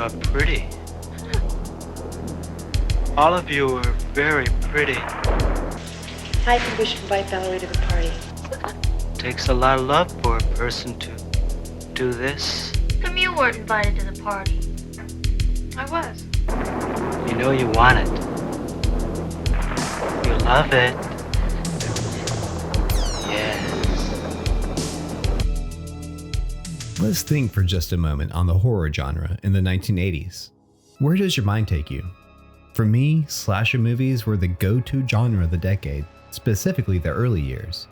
are pretty. All of you are very pretty. I think we should invite Valerie to the party. Takes a lot of love for a person to do this. How come you weren't invited to the party? I was. You know you want it. You love it. Yes. Let's think for just a moment on the horror genre in the 1980s. Where does your mind take you? For me, slasher movies were the go-to genre of the decade, specifically the early years.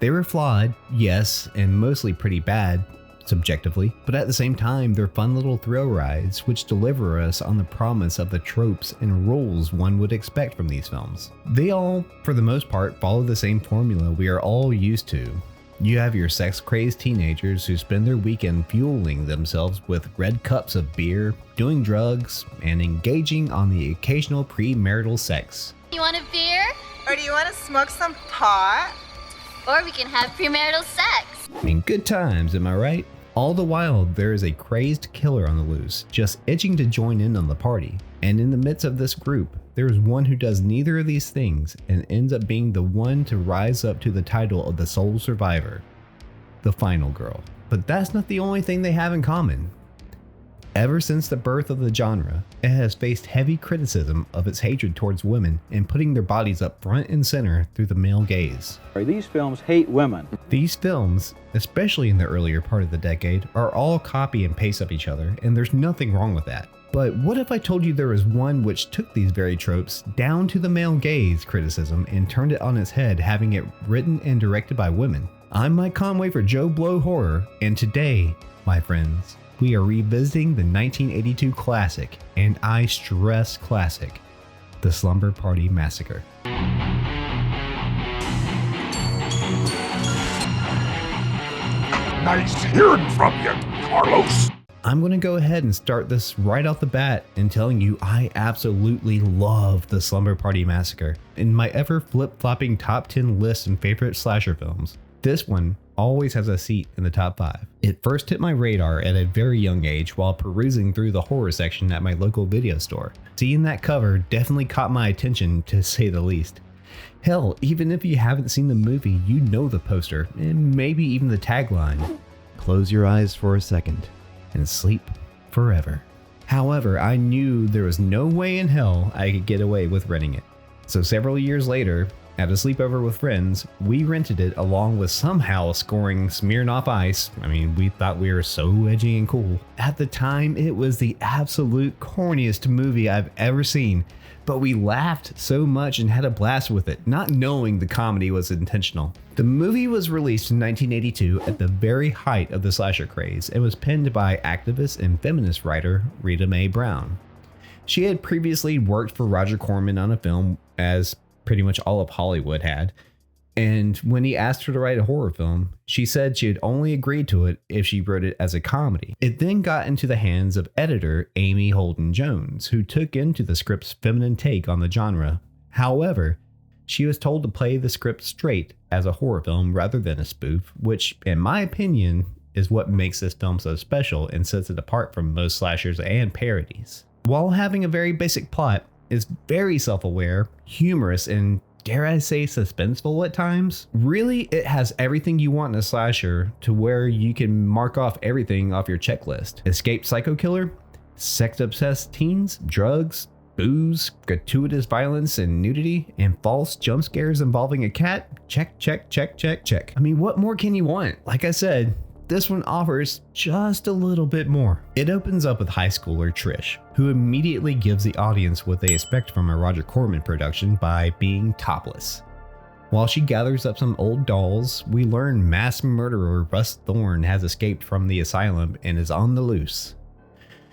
They were flawed, yes, and mostly pretty bad, subjectively, but at the same time, they're fun little thrill rides which deliver us on the promise of the tropes and rules one would expect from these films. They all, for the most part, follow the same formula we are all used to. You have your sex-crazed teenagers who spend their weekend fueling themselves with red cups of beer, doing drugs, and engaging on the occasional premarital sex. You want a beer? Or do you want to smoke some pot? Or we can have premarital sex. I mean, good times, am I right? All the while, there is a crazed killer on the loose, just itching to join in on the party. And in the midst of this group, there is one who does neither of these things and ends up being the one to rise up to the title of the sole survivor, the final girl. But that's not the only thing they have in common. Ever since the birth of the genre, it has faced heavy criticism of its hatred towards women and putting their bodies up front and center through the male gaze. These films hate women. These films, especially in the earlier part of the decade, are all copy and paste of each other, and there's nothing wrong with that. But what if I told you there was one which took these very tropes down to the male gaze criticism and turned it on its head, having it written and directed by women? I'm Mike Conway for JoBlo Horror, and today, my friends, we are revisiting the 1982 classic, and I stress classic, the Slumber Party Massacre. Nice hearing from you, Carlos. I'm going to go ahead and start this right off the bat in telling you I absolutely love the Slumber Party Massacre. In my ever flip-flopping top 10 list and favorite slasher films, this one always has a seat in the top 5. It first hit my radar at a very young age while perusing through the horror section at my local video store. Seeing that cover definitely caught my attention, to say the least. Hell, even if you haven't seen the movie, you know the poster, and maybe even the tagline. Close your eyes for a second and sleep forever. However, I knew there was no way in hell I could get away with renting it. So several years later, at a sleepover with friends, we rented it along with somehow scoring Smirnoff Ice. I mean, we thought we were so edgy and cool. At the time, it was the absolute corniest movie I've ever seen, but we laughed so much and had a blast with it, not knowing the comedy was intentional. The movie was released in 1982 at the very height of the slasher craze and was penned by activist and feminist writer Rita Mae Brown. She had previously worked for Roger Corman on a film, as pretty much all of Hollywood had, and when he asked her to write a horror film, she said she had only agreed to it if she wrote it as a comedy. It then got into the hands of editor Amy Holden Jones, who took into the script's feminine take on the genre. However, she was told to play the script straight as a horror film rather than a spoof, which, in my opinion, is what makes this film so special and sets it apart from most slashers and parodies. While having a very basic plot, it's very self-aware, humorous, and dare I say suspenseful at times. Really, it has everything you want in a slasher to where you can mark off everything off your checklist. Escaped psycho killer, sex-obsessed teens, drugs, booze, gratuitous violence and nudity, and false jump scares involving a cat. Check, check, check, check, check. I mean, what more can you want? Like I said, this one offers just a little bit more. It opens up with high schooler Trish, who immediately gives the audience what they expect from a Roger Corman production by being topless. While she gathers up some old dolls, we learn mass murderer Russ Thorne has escaped from the asylum and is on the loose.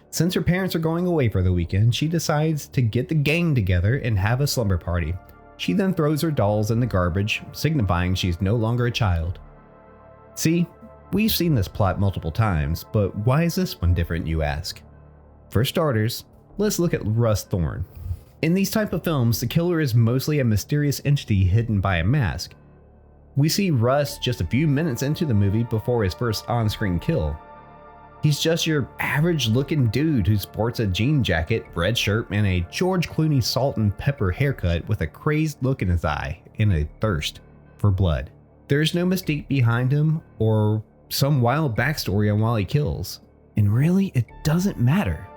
Since her parents are going away for the weekend, she decides to get the gang together and have a slumber party. She then throws her dolls in the garbage, signifying she's no longer a child. See, we've seen this plot multiple times, but why is this one different, you ask? For starters, let's look at Russ Thorne. In these type of films, the killer is mostly a mysterious entity hidden by a mask. We see Russ just a few minutes into the movie before his first on-screen kill. He's just your average looking dude who sports a jean jacket, red shirt, and a George Clooney salt and pepper haircut with a crazed look in his eye and a thirst for blood. There's no mystique behind him or some wild backstory on why he kills. And really, it doesn't matter.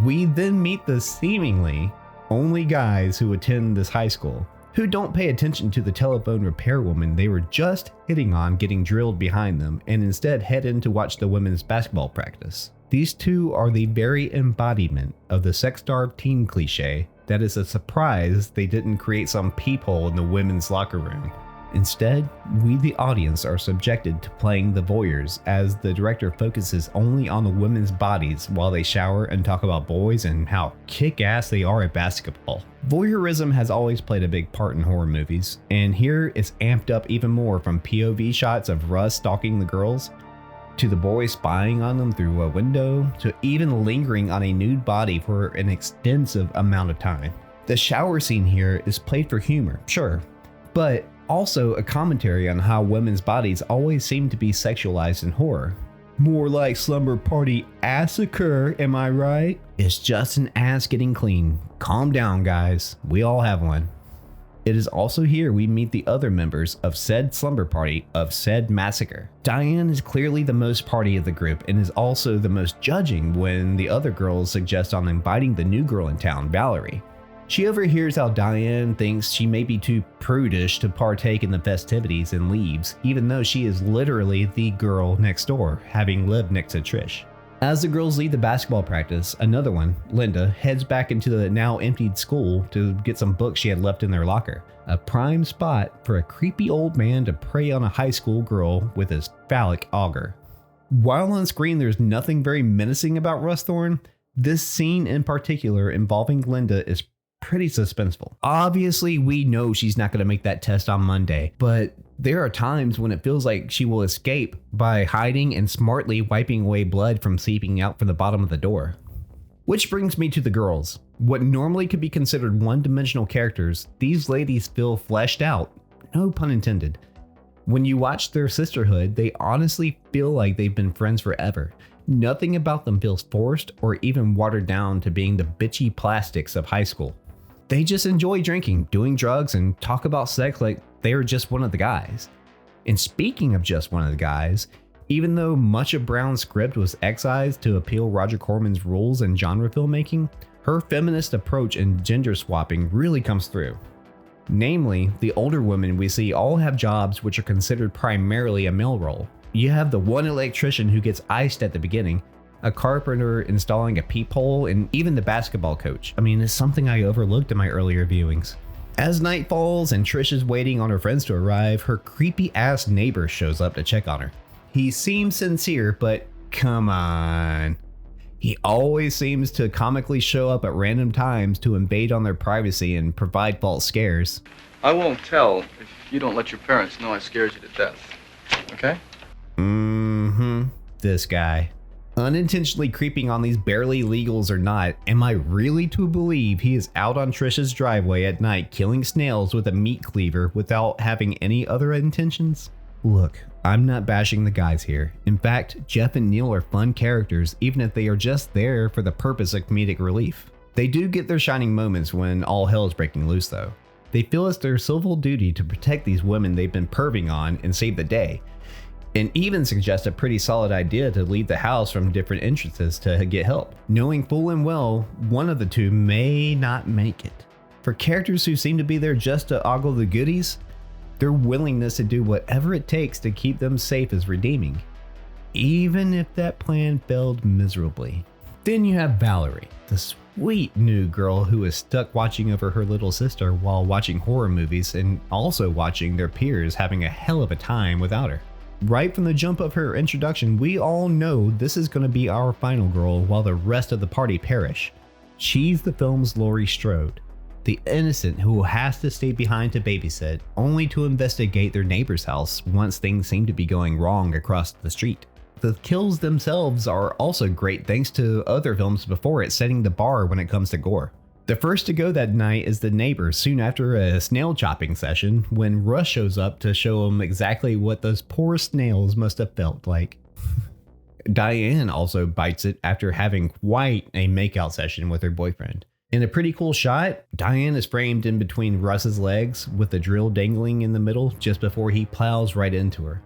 We then meet the seemingly only guys who attend this high school, who don't pay attention to the telephone repair woman they were just hitting on getting drilled behind them and instead head in to watch the women's basketball practice. These two are the very embodiment of the sex-starved teen cliche that is a surprise they didn't create some peephole in the women's locker room. Instead, we the audience are subjected to playing the voyeurs as the director focuses only on the women's bodies while they shower and talk about boys and how kick-ass they are at basketball. Voyeurism has always played a big part in horror movies, and here it's amped up even more from POV shots of Russ stalking the girls, to the boys spying on them through a window, to even lingering on a nude body for an extensive amount of time. The shower scene here is played for humor, sure, but also a commentary on how women's bodies always seem to be sexualized in horror. More like Slumber Party Massacre, am I right? It's just an ass getting clean. Calm down, guys. We all have one. It is also here we meet the other members of said slumber party of said massacre. Diane is clearly the most party of the group and is also the most judging when the other girls suggest on inviting the new girl in town, Valerie. She overhears how Diane thinks she may be too prudish to partake in the festivities and leaves, even though she is literally the girl next door, having lived next to Trish. As the girls leave the basketball practice, another one, Linda, heads back into the now emptied school to get some books she had left in their locker. A prime spot for a creepy old man to prey on a high school girl with his phallic auger. While on screen there's nothing very menacing about Russ Thorne, this scene in particular involving Linda is pretty suspenseful. Obviously, we know she's not going to make that test on Monday, but there are times when it feels like she will escape by hiding and smartly wiping away blood from seeping out from the bottom of the door. Which brings me to the girls. What normally could be considered one-dimensional characters, these ladies feel fleshed out, no pun intended. When you watch their sisterhood, they honestly feel like they've been friends forever. Nothing about them feels forced or even watered down to being the bitchy plastics of high school. They just enjoy drinking, doing drugs, and talk about sex like they're just one of the guys. And speaking of just one of the guys, even though much of Brown's script was excised to appeal Roger Corman's rules in genre filmmaking, her feminist approach and gender swapping really comes through. Namely, the older women we see all have jobs which are considered primarily a male role. You have the one electrician who gets iced at the beginning, a carpenter installing a peephole, and even the basketball coach. I mean, it's something I overlooked in my earlier viewings. As night falls and Trish is waiting on her friends to arrive, her creepy ass neighbor shows up to check on her. He seems sincere, but come on. He always seems to comically show up at random times to invade on their privacy and provide false scares. I won't tell if you don't let your parents know I scared you to death. Okay? This guy. Unintentionally creeping on these barely legals or not, am I really to believe he is out on Trish's driveway at night killing snails with a meat cleaver without having any other intentions? Look, I'm not bashing the guys here. In fact, Jeff and Neil are fun characters even if they are just there for the purpose of comedic relief. They do get their shining moments when all hell is breaking loose though. They feel it's their civil duty to protect these women they've been perving on and save the day. And even suggest a pretty solid idea to leave the house from different entrances to get help, knowing full and well one of the two may not make it. For characters who seem to be there just to ogle the goodies, their willingness to do whatever it takes to keep them safe is redeeming, even if that plan failed miserably. Then you have Valerie, the sweet new girl who is stuck watching over her little sister while watching horror movies and also watching their peers having a hell of a time without her. Right from the jump of her introduction, we all know this is going to be our final girl while the rest of the party perish. She's the film's Laurie Strode, the innocent who has to stay behind to babysit, only to investigate their neighbor's house once things seem to be going wrong across the street. The kills themselves are also great thanks to other films before it setting the bar when it comes to gore. The first to go that night is the neighbor soon after a snail chopping session when Russ shows up to show him exactly what those poor snails must have felt like. Diane also bites it after having quite a makeout session with her boyfriend. In a pretty cool shot, Diane is framed in between Russ's legs with the drill dangling in the middle just before he plows right into her.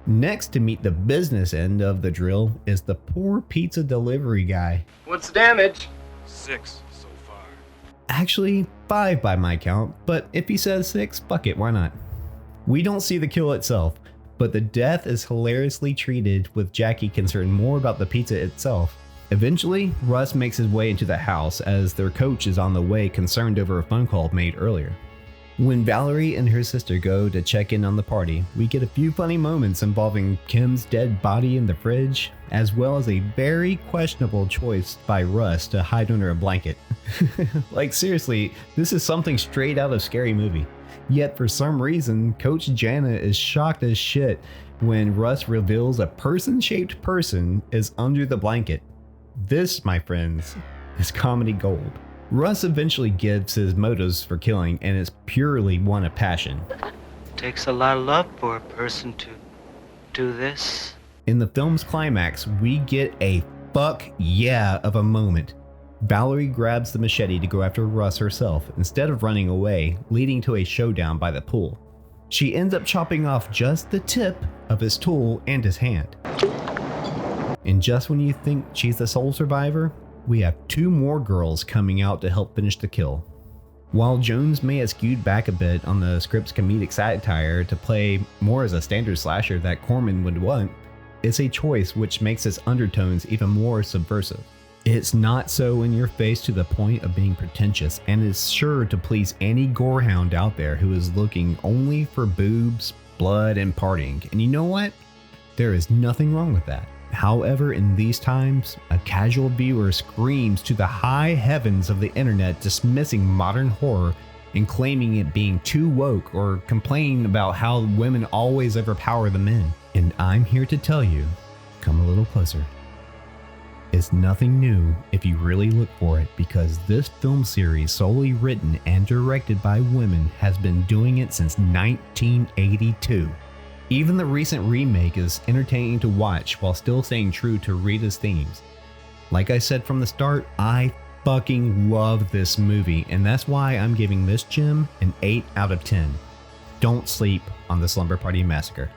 Next to meet the business end of the drill is the poor pizza delivery guy. What's the damage? 6 so far. Actually, 5 by my count, but if he says 6, fuck it, why not? We don't see the kill itself, but the death is hilariously treated with Jackie concerned more about the pizza itself. Eventually, Russ makes his way into the house as their coach is on the way, concerned over a phone call made earlier. When Valerie and her sister go to check in on the party, we get a few funny moments involving Kim's dead body in the fridge, as well as a very questionable choice by Russ to hide under a blanket. Like seriously, this is something straight out of Scary Movie. Yet for some reason, Coach Jana is shocked as shit when Russ reveals a person-shaped person is under the blanket. This, my friends, is comedy gold. Russ eventually gives his motives for killing, and it's purely one of passion. Takes a lot of love for a person to do this. In the film's climax, we get a fuck yeah of a moment. Valerie grabs the machete to go after Russ herself instead of running away, leading to a showdown by the pool. She ends up chopping off just the tip of his tool and his hand. And just when you think she's the sole survivor, we have 2 more girls coming out to help finish the kill. While Jones may have skewed back a bit on the script's comedic satire to play more as a standard slasher that Corman would want, it's a choice which makes its undertones even more subversive. It's not so in your face to the point of being pretentious, and is sure to please any gorehound out there who is looking only for boobs, blood, and partying. And you know what? There is nothing wrong with that. However, in these times, a casual viewer screams to the high heavens of the internet, dismissing modern horror and claiming it being too woke, or complaining about how women always overpower the men. And I'm here to tell you, come a little closer. It's nothing new if you really look for it, because this film series, solely written and directed by women, has been doing it since 1982. Even the recent remake is entertaining to watch while still staying true to Rita's themes. Like I said from the start, I fucking love this movie, and that's why I'm giving this gem an 8 out of 10. Don't sleep on the Slumber Party Massacre.